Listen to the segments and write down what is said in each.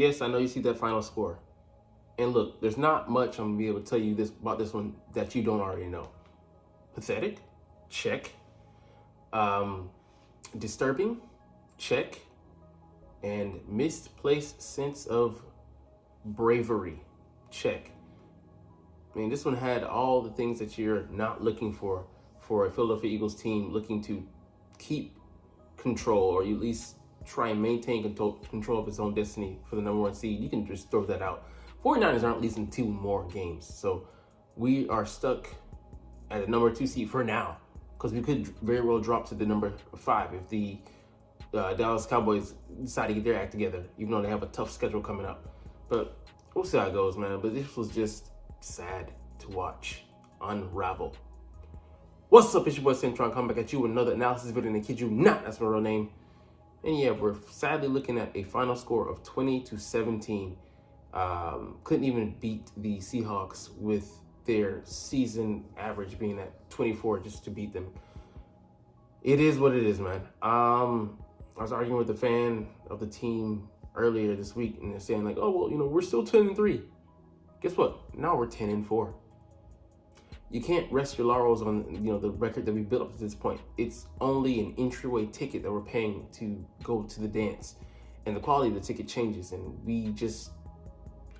Yes, I know you see that final score. And look, there's not much I'm gonna be able to tell you this about this one that you don't already know. Pathetic? Check. Um, Disturbing? Check. And misplaced sense of bravery? Check. I mean, this one had all the things that you're not looking for a Philadelphia Eagles team looking to keep control, or at least try and maintain control of its own destiny for the number one seed. You can just throw that out. 49ers aren't losing two more games. So we are stuck at the number two seed for now, because we could very well drop to the number five if the Dallas Cowboys decide to get their act together, even though they have a tough schedule coming up. But we'll see how it goes, man. But this was just sad to watch unravel. What's up, it's your boy Cintron, coming back at you with another analysis video, and I kid you not, that's my real name. And yeah, we're sadly looking at a final score of 20-17. Couldn't even beat the Seahawks with their season average being at 24 just to beat them. It is what it is, man. I was arguing with a fan of the team earlier this week, and they're saying like, oh, well, we're still 10-3. Guess what? Now we're 10-4. You can't rest your laurels on the record that we built up to this point. It's only an entryway ticket that we're paying to go to the dance, and the quality of the ticket changes, and we just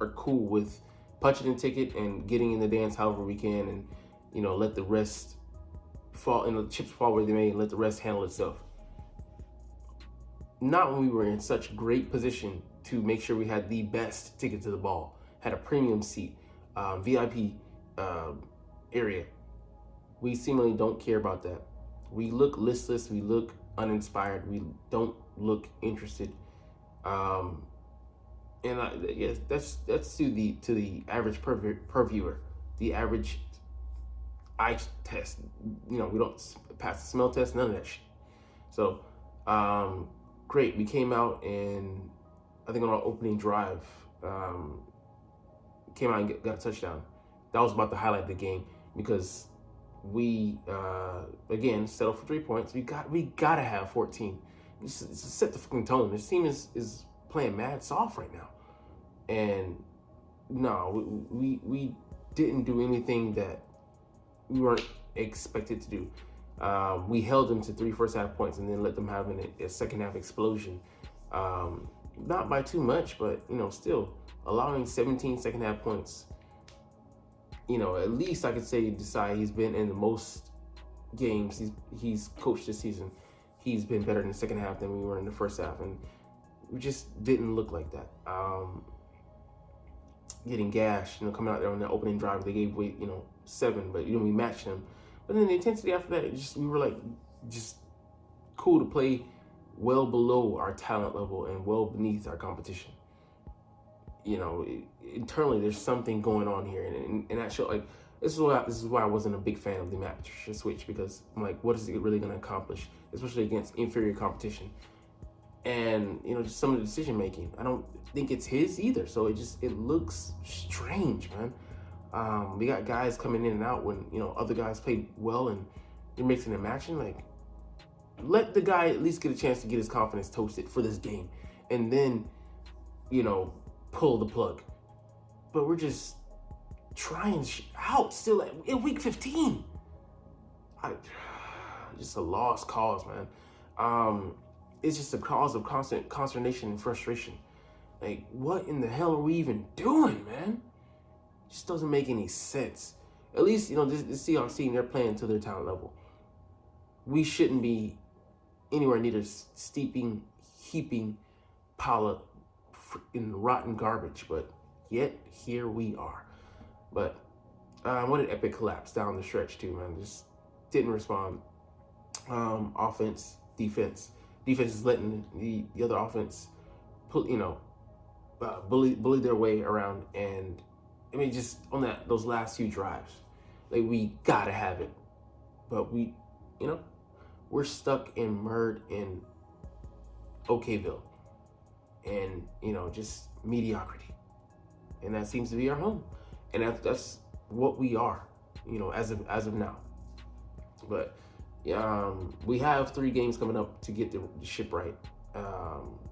are cool with punching the ticket and getting in the dance however we can, and let the rest fall, and the chips fall where they may, and let the rest handle itself. Not when we were in such great position to make sure we had the best ticket to the ball, had a premium seat, VIP area. We seemingly don't care about that. We look listless, we look uninspired, we don't look interested. Yes, that's to the average per viewer, the average eye test. We don't pass the smell test, none of that shit. So, great. We came out, and I think on our opening drive, came out and got a touchdown. That was about to highlight the game, because we again settled for 3 points. We gotta have 14. Just set the fucking tone. This team is playing mad soft right now, and no, we didn't do anything that we weren't expected to do. We held them to 3 first half points, and then let them have a second half explosion. Not by too much, but still allowing 17 second half points. At least I could say Desai, he's been in the most games he's coached this season. He's been better in the second half than we were in the first half, and we just didn't look like that. Getting gashed, coming out there on the opening drive, they gave away 7, but we matched them. But then the intensity after that, we were like just cool to play well below our talent level and well beneath our competition. Internally there's something going on here, and that show, like, this is why I wasn't a big fan of the match switch, because I'm like, what is it really going to accomplish, especially against inferior competition? And just some of the decision making, I don't think it's his either, so it looks strange, man. We got guys coming in and out when other guys played well, and they're mixing and matching. Like, let the guy at least get a chance to get his confidence toasted for this game, and then pull the plug. But we're just trying out still in week 15. Just a lost cause, man. It's just a cause of constant consternation and frustration. Like, what in the hell are we even doing, man? It just doesn't make any sense. At least, this Seahawks team, they're playing to their talent level. We shouldn't be anywhere near this heaping pile of freaking rotten garbage, but yet here we are. But what an epic collapse down the stretch too, man. Just didn't respond. Offense, defense is letting the other offense bully their way around, and I mean, just on those last few drives, like, we gotta have it, but we're stuck immersed in Okayville, and just mediocrity, and that seems to be our home, and that's what we are, as of now. But we have 3 games coming up to get the ship right,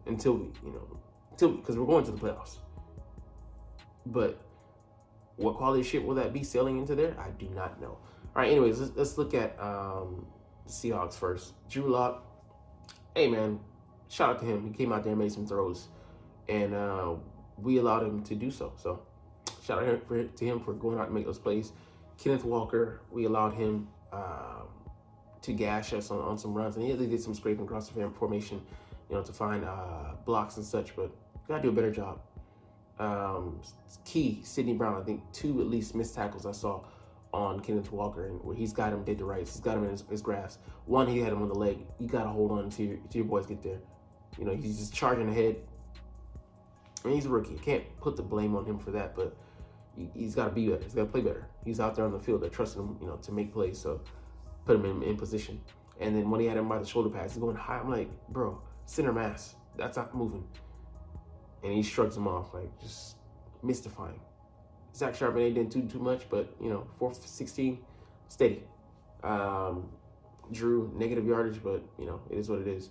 until we because we're going to the playoffs. But what quality of shit will that be sailing into there? I do not know. All right, anyways, let's look at the Seahawks first. Drew Lock, hey man, shout out to him. He came out there and made some throws, and we allowed him to do so. So shout out to him for going out and make those plays. Kenneth Walker, we allowed him to gash us on some runs, and he did some scraping across the formation, to find blocks and such. But gotta do a better job. Key Sidney Brown, I think 2 at least missed tackles I saw on Kenneth Walker, and where he's got him dead to rights. He's got him in his grasp. One, he had him on the leg. You gotta hold on until your boys get there. He's just charging ahead. I mean, he's a rookie. You can't put the blame on him for that, but he's got to be better. He's got to play better. He's out there on the field. They're trusting him, to make plays. So put him in position. And then when he had him by the shoulder pads, he's going high. I'm like, bro, center mass. That's not moving. And he shrugs him off, like, just mystifying. Zach Charbonnet didn't do too much, but 4th 16, steady. Drew negative yardage, but it is what it is.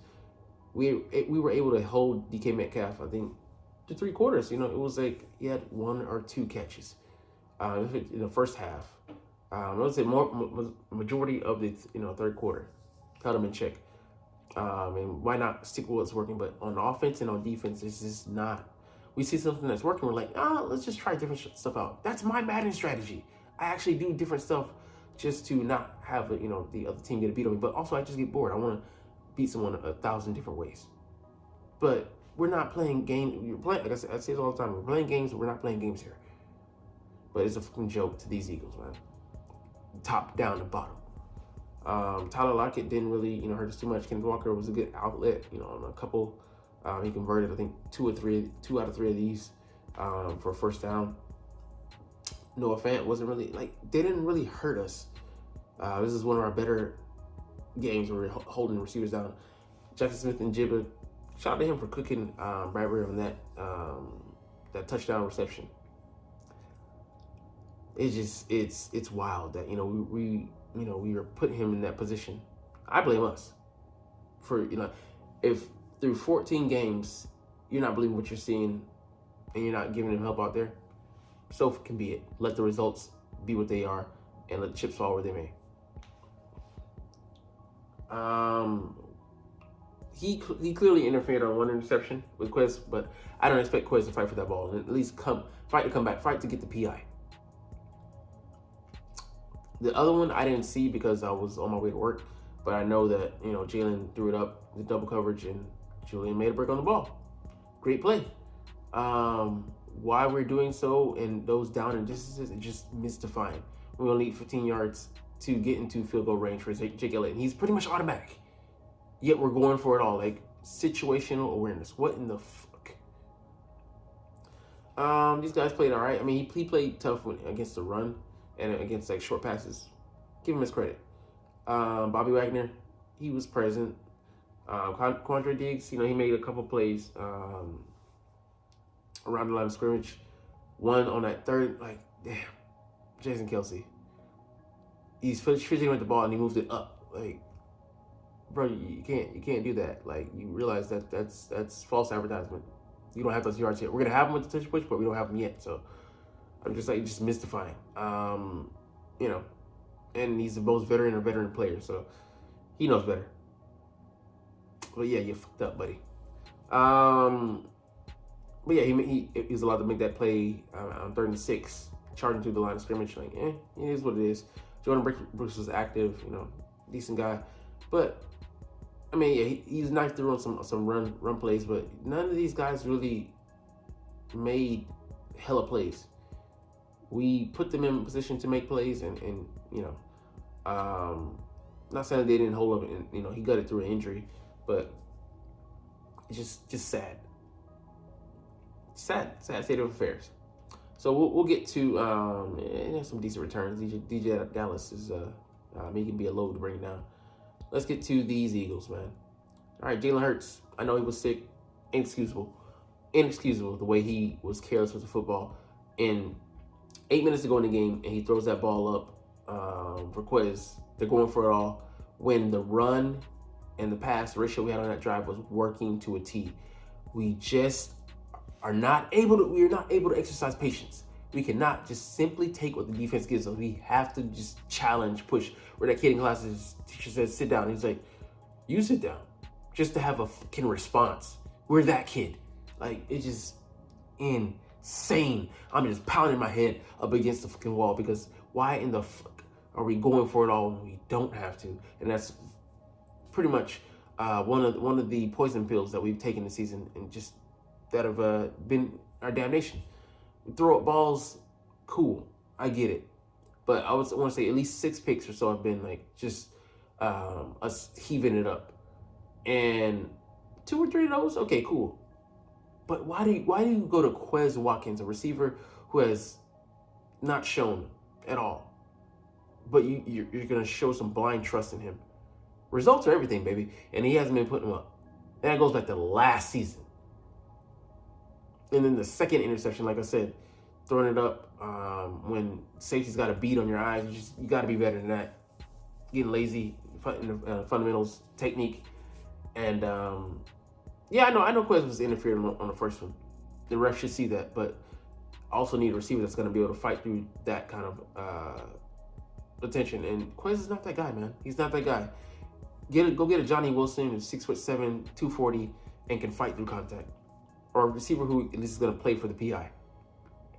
We were able to hold DK Metcalf, I think, to 3 quarters. It was like he had 1 or 2 catches in the first half. I would say majority of the third quarter held him in check. And why not stick with what's working? But on offense and on defense, this is not. We see something that's working, we're like, let's just try different stuff out. That's my Madden strategy. I actually do different stuff just to not have the other team get a beat on me. But also, I just get bored. I want to beat someone 1,000 different ways. But we're not playing games. Like I say it all the time. We're playing games, but we're not playing games here. But it's a fucking joke to these Eagles, man. Top down to bottom. Tyler Lockett didn't really, hurt us too much. Kenneth Walker was a good outlet, on a couple. He converted, I think, 2 out of 3 of these for a first down. Noah Fant wasn't really, they didn't really hurt us. This is one of our better games where we're holding receivers down. Jackson Smith and Jibba, shout out to him for cooking Bradbury on that touchdown reception. It's wild that we were putting him in that position. I blame us for if through 14 games you're not believing what you're seeing and you're not giving him help out there, so can be it. Let the results be what they are and let the chips fall where they may. He clearly interfered on 1 interception with Quez, but I don't expect Quez to fight for that ball and at least fight to come back, fight to get the PI. The other one I didn't see because I was on my way to work, but I know that Jalen threw it up, the double coverage, and Julian made a break on the ball. Great play. Why we're doing so in those down and distances is just mystifying. We only need 15 yards to get into field goal range for Jake Elliott. He's pretty much automatic. Yet we're going for it all, like situational awareness. What in the fuck? These guys played all right. I mean, he played tough against the run and against short passes. Give him his credit. Bobby Wagner, he was present. Quandre Diggs, he made a couple plays around the line of scrimmage. One on that third, damn, Jason Kelsey. He's fidgeting with the ball and he moved it up. Bro, you can't do that. You realize that's false advertisement. You don't have those yards yet. We're gonna have them with the touch push, but we don't have them yet. So I'm just mystifying. And he's the most veteran player, so he knows better. But yeah, you fucked up, buddy. But yeah, he was allowed to make that play on 3rd and 6, charging through the line of scrimmage. It is what it is. Jordan Brooks was active, decent guy. But I mean, yeah, he's knifed through on some run plays, but none of these guys really made hella plays. We put them in position to make plays, and not saying they didn't hold up, and he got it through an injury, but it's just sad state of affairs. So we'll get to some decent returns. DJ Dallas is he can be a load to bring down. Let's get to these Eagles, man. All right, Jalen Hurts. I know he was sick. Inexcusable the way he was careless with the football. In 8 minutes to go in the game, and he throws that ball up for Quez. They're going for it all. When the run and the pass ratio we had on that drive was working to a T. We just we are not able to exercise patience. We cannot just simply take what the defense gives us. We have to just challenge, push. Where that kid in class, his teacher says, sit down. He's like, you sit down. Just to have a fucking response. We're that kid. Like, it's just insane. I'm just pounding my head up against the fucking wall because why in the fuck are we going for it all when we don't have to? And that's pretty much one of the poison pills that we've taken this season and just that have been our damnation. We throw up balls, cool, I get it. But I want to say at least 6 picks or so have been like just us heaving it up. And 2 or 3 of those, okay, cool. But why do you go to Quez Watkins, a receiver who has not shown at all, but you're going to show some blind trust in him? Results are everything, baby, and he hasn't been putting them up. And that goes back to last season. And then the second interception, like I said, throwing it up when safety's got a beat on your eyes, you got to be better than that. Getting lazy in the fundamentals, technique, and yeah, I know Quez was interfering on the first one. The ref should see that, but also need a receiver that's going to be able to fight through that kind of attention. And Quez is not that guy, man. He's not that guy. Go get a Johnny Wilson, who's 6'7", 240, and can fight through contact, or a receiver who at least is going to play for the PI.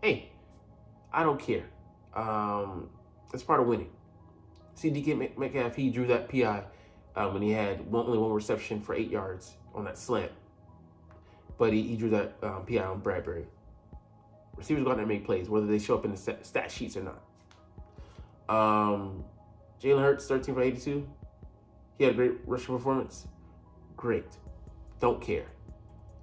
Hey, I don't care. It's part of winning. See DK Metcalf, he drew that PI when he had only one reception for 8 yards on that slant. But he drew that PI on Bradbury. Receivers go out there and make plays, whether they show up in the stat sheets or not. Jalen Hurts, 13 for 82. He had a great rushing performance. Great. Don't care.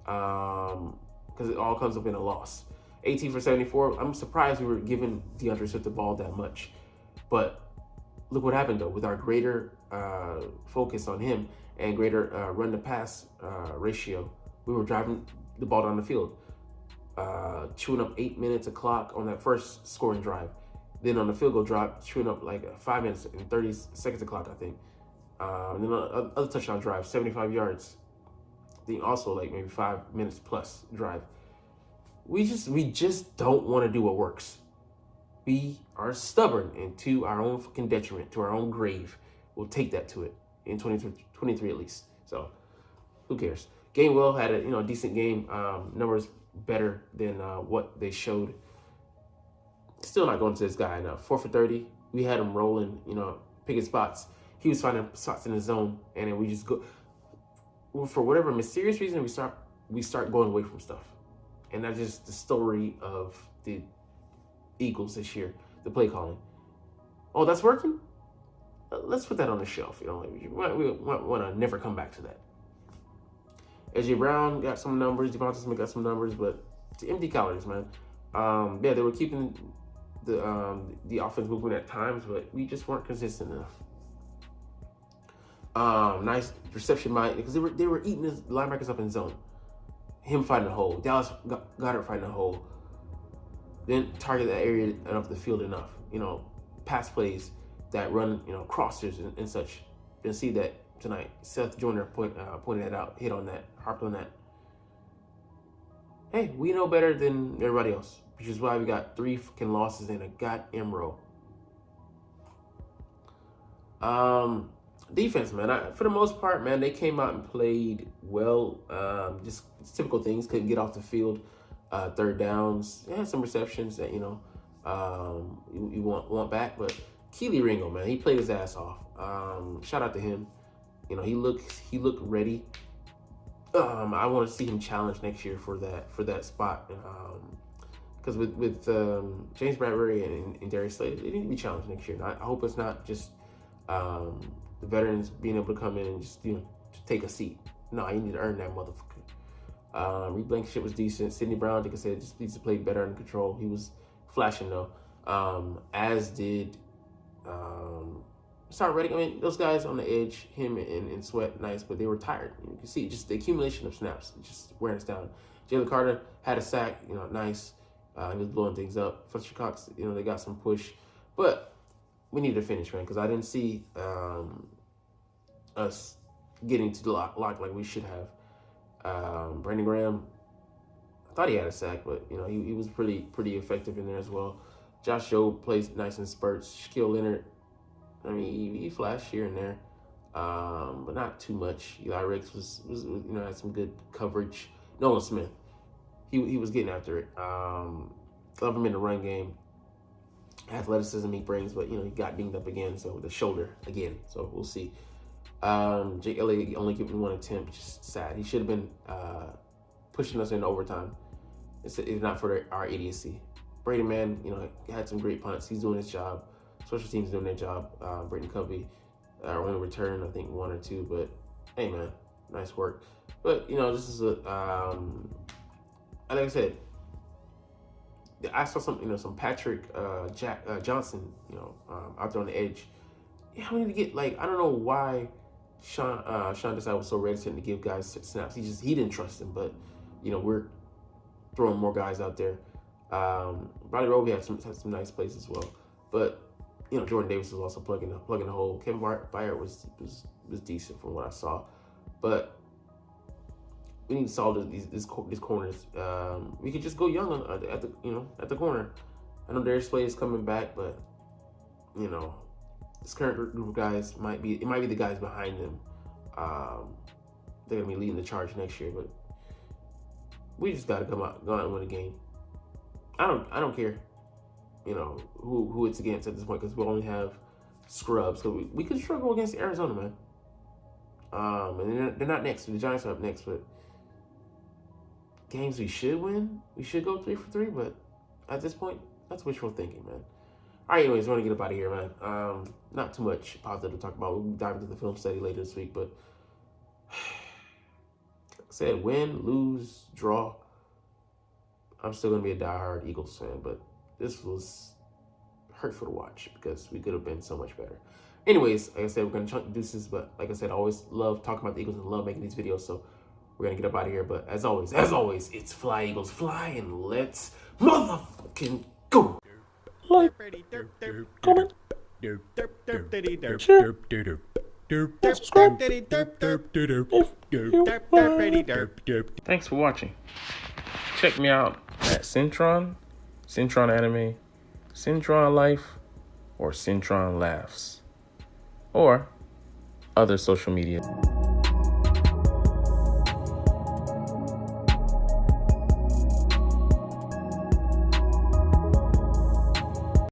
Because it all comes up in a loss. 18 for 74. I'm surprised we were giving DeAndre Swift the ball that much. But look what happened, though. With our greater focus on him and greater run-to-pass ratio, we were driving the ball down the field. Chewing up 8 minutes of clock on that first scoring drive. Then on the field goal drive, chewing up like 5 minutes and 30 seconds of clock, I think. And then on other touchdown drive, 75 yards. I think also like maybe 5 minutes plus drive. We just don't want to do what works. We are stubborn and to our own fucking detriment, to our own grave. We'll take that to it in 2023 at least. So who cares? Gainwell had a decent game. Numbers better than what they showed. Still not going to this guy enough. 4 for 30. We had him rolling, picking spots. He was finding spots in the zone, and then we just go. Well, for whatever mysterious reason, we start going away from stuff, and that's just the story of the Eagles this year. The play calling. Oh, that's working. Let's put that on the shelf. We want to never come back to that. AJ Brown got some numbers. Devonta Smith got some numbers, but it's empty calories, man. Yeah, they were keeping the offense moving at times, but we just weren't consistent enough. Nice reception by, because they were eating the linebackers up in zone. Him finding a hole. Dallas Goedert finding a hole. Then target that area of the field enough. Pass plays that run, crossers and such. Didn't see that tonight. Seth Joyner pointed that out, hit on that, harped on that. Hey, we know better than everybody else, which is why we got 3 fucking losses in a goddamn row. Defense, man. For the most part, man, they came out and played well. Just typical things. Couldn't get off the field. Third downs. They had some receptions that you want back. But Keely Ringo, man, he played his ass off. Shout out to him. He looked ready. I want to see him challenge next year for that spot. Because with James Bradbury and Darius Slade, they need to be challenged next year. And I hope it's not just the veterans being able to come in and just take a seat. No, you need to earn that motherfucker. Reed Blankenship was decent. Sidney Brown, like I said, just needs to play better under control. He was flashing though. As did Sorry, Reddick. I mean, those guys on the edge, him and Sweat, nice, but they were tired. You can see just the accumulation of snaps, just wearing us down. Jalen Carter had a sack, nice. He was blowing things up. Fletcher Cox, they got some push, but we need to finish, man, because I didn't see us getting to the lock like we should have. Brandon Graham, Thought he had a sack, but he was pretty effective in there as well. Josh Jobe plays nice in spurts. Shaquille Leonard, I mean, he flashed here and there, but not too much. Eli Ricks was had some good coverage. Nolan Smith, he was getting after it. Love him in the run game. Athleticism he brings, but he got dinged up again, so the shoulder again. So we'll see. Jake Elliott only given 1 attempt, just sad. He should have been pushing us into overtime, if not for our idiocy. Brady Man, had some great punts. He's doing his job. Special teams doing their job. Brayton Covey, only return I think 1 or 2, but hey man, nice work. But this is a like I said, I saw some Patrick Johnson, out there on the edge. Yeah, we need to get I don't know why Sean Desai was so reticent to give guys snaps. He didn't trust him, but we're throwing more guys out there. Bradley Roby had some nice plays as well, but Jordan Davis was also plugging the hole. Kevin Byard was decent from what I saw, but we need to solve these corners. We could just go young at the corner. I know Darius Slay is coming back, but this current group of guys might be the guys behind them. They're gonna be leading the charge next year, but we just gotta go out and win a game. I don't care, who it's against at this point, because we only have scrubs. So we could struggle against Arizona, man. And they're not next. The Giants are up next, but games we should win. We should go 3 for 3, but at this point, that's wishful thinking, man. All right, anyways, we're going to get up out of here, man. Not too much positive to talk about. We'll dive into the film study later this week, but like I said, win, lose, draw, I'm still going to be a diehard Eagles fan, but this was hurtful to watch because we could have been so much better. Anyways, like I said, we're going to chunk the deuces, but like I said, I always love talking about the Eagles and love making these videos, so we're going to get up out of here. But as always, it's Fly Eagles Fly, and let's motherfucking go. Like, comment, share, subscribe if you Thanks for watching. Check me out at Cintron, Cintron Anime, Cintron Life, or Cintron Laughs, or other social media.